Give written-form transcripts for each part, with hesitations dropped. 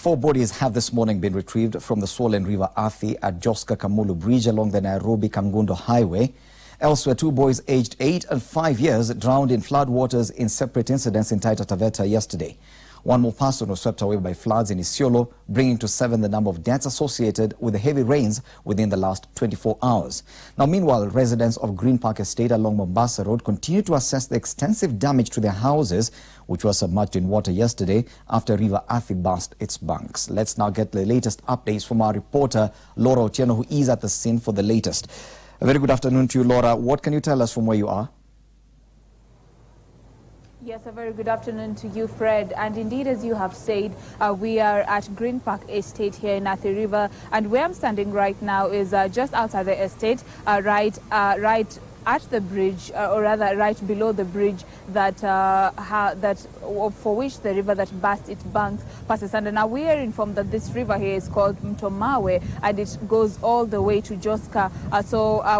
4 bodies have this morning been retrieved from the swollen River Athi at Joska-Kamulu Bridge along the Nairobi-Kangundo Highway. Elsewhere, 2 boys aged 8 and 5 years drowned in floodwaters in separate incidents in Taita Taveta yesterday. 1 more person was swept away by floods in Isiolo, bringing to 7 the number of deaths associated with the heavy rains within the last 24 hours. Now, meanwhile, residents of Green Park Estate along Mombasa Road continue to assess the extensive damage to their houses, which were submerged in water yesterday after River Athi burst its banks. Let's now get the latest updates from our reporter, Laura Otieno, who is at the scene for the latest. A very good afternoon to you, Laura. What can you tell us from where you are? Yes, a very good afternoon to you, Fred. And indeed, as you have said, we are at Green Park Estate here in Athi River. And where I'm standing right now is just outside the estate, right at the bridge, or rather right below the bridge for which the river that burst its banks passes under. Now we are informed that this river here is called Mtomawe and it goes all the way to Joska.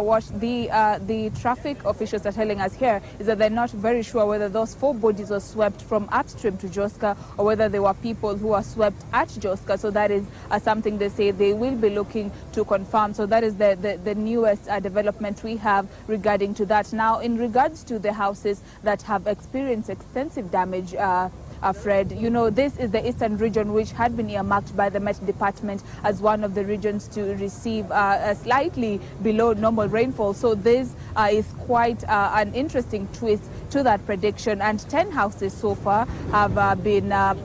What the traffic officials are telling us here is that they're not very sure whether those 4 bodies were swept from upstream to Joska or whether there were people who are swept at Joska. So that is something they say they will be looking to confirm. So that is the newest development we have regarding to that. Now, in regards to the houses that have experienced extensive damage, Fred, you know, this is the eastern region which had been earmarked by the Met Department as one of the regions to receive a slightly below normal rainfall. So this is quite an interesting twist to that prediction. And 10 houses so far have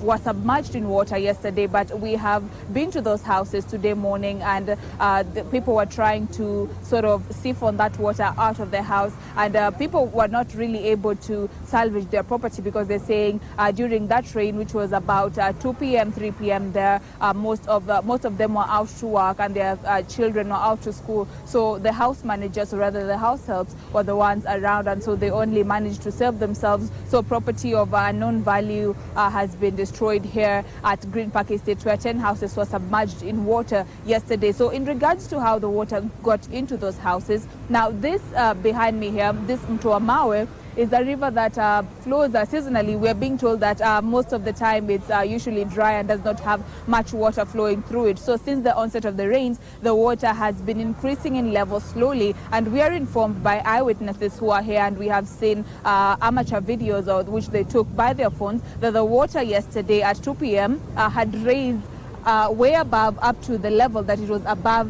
were submerged in water yesterday, but we have been to those houses today morning, and the people were trying to sort of siphon that water out of the house, and people were not really able to salvage their property because they're saying during that rain, which was about 2 p.m., 3 p.m. there, most of them were out to work and their children were out to school. So the house managers, or rather the house helps, were the ones around, and so they only managed to save themselves. So property of unknown value has been destroyed here at Green Park Estate, where 10 houses were submerged in water yesterday. So in regards to how the water got into those houses, now this behind me here, this Mtomawe, is a river that flows seasonally. We're being told that most of the time it's usually dry and does not have much water flowing through it. So since the onset of the rains, the water has been increasing in level slowly, and we are informed by eyewitnesses who are here, and we have seen amateur videos of which they took by their phones, that the water yesterday at 2 p.m. Had raised way above, up to the level that it was above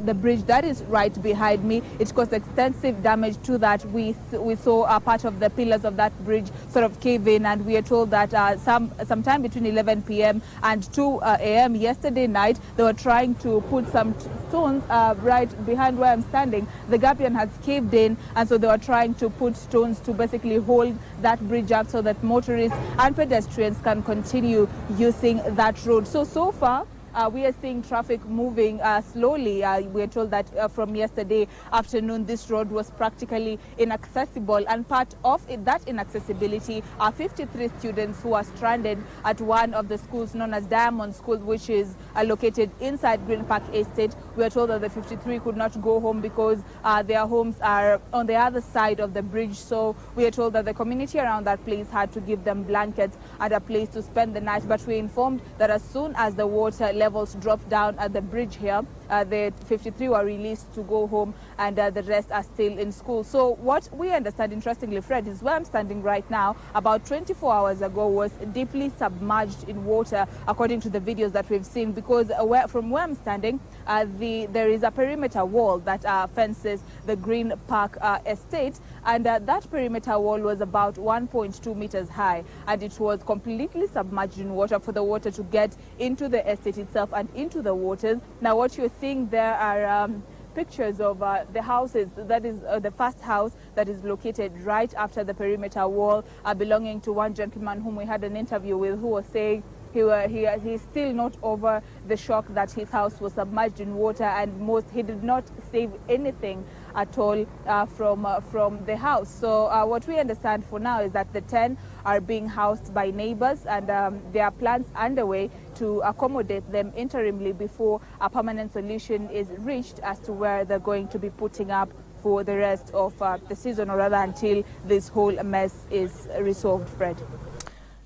the bridge that is right behind me. It caused extensive damage to that. We saw a part of the pillars of that bridge sort of cave in, and we are told that sometime between 11 p.m. and 2 a.m. yesterday night, they were trying to put some stones right behind where I'm standing. The Gapian has caved in, and so they were trying to put stones to basically hold that bridge up so that motorists and pedestrians can continue using that road. So far, we are seeing traffic moving slowly. We are told that from yesterday afternoon, this road was practically inaccessible, and part of that inaccessibility are 53 students who are stranded at one of the schools known as Diamond School, which is located inside Green Park Estate. We are told that the 53 could not go home because their homes are on the other side of the bridge. So we are told that the community around that place had to give them blankets and a place to spend the night. But we are informed that as soon as the water levels dropped down at the bridge here, the 53 were released to go home, and the rest are still in school. So what we understand, interestingly, Fred, is where I'm standing right now, about 24 hours ago, was deeply submerged in water, according to the videos that we've seen, because from where I'm standing, there is a perimeter wall that fences the Green Park Estate, and that perimeter wall was about 1.2 meters high, and it was completely submerged in water for the water to get into the estate itself and into the waters. Now what you're seeing there are pictures of the houses. That is the first house that is located right after the perimeter wall, belonging to one gentleman whom we had an interview with, who was saying he's still not over the shock that his house was submerged in water, and he did not save anything at all from the house. So what we understand for now is that the 10 are being housed by neighbors, and there are plans underway to accommodate them interimly before a permanent solution is reached as to where they're going to be putting up for the rest of the season, or rather until this whole mess is resolved, Fred.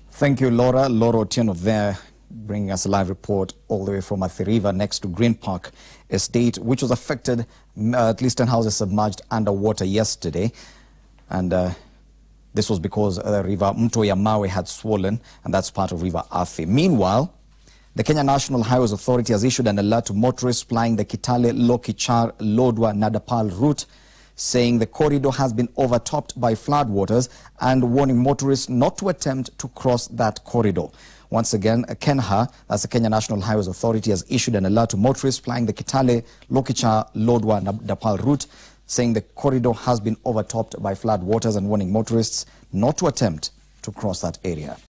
Thank you, Laura. Laura Otieno there, bringing us a live report all the way from Athi River next to Green Park Estate, which was affected. At least 10 houses submerged underwater yesterday. And this was because the river Mto ya Mawe had swollen, and that's part of River Athi. Meanwhile, the Kenya National Highways Authority has issued an alert to motorists plying the Kitale, Lokichar, Lodwar, Nadapal route, saying the corridor has been overtopped by floodwaters and warning motorists not to attempt to cross that corridor. Once again, KENHA, that's the Kenya National Highways Authority, has issued an alert to motorists plying the Kitale, Lokichar, Lodwar, Nadapal route, saying the corridor has been overtopped by floodwaters and warning motorists not to attempt to cross that area.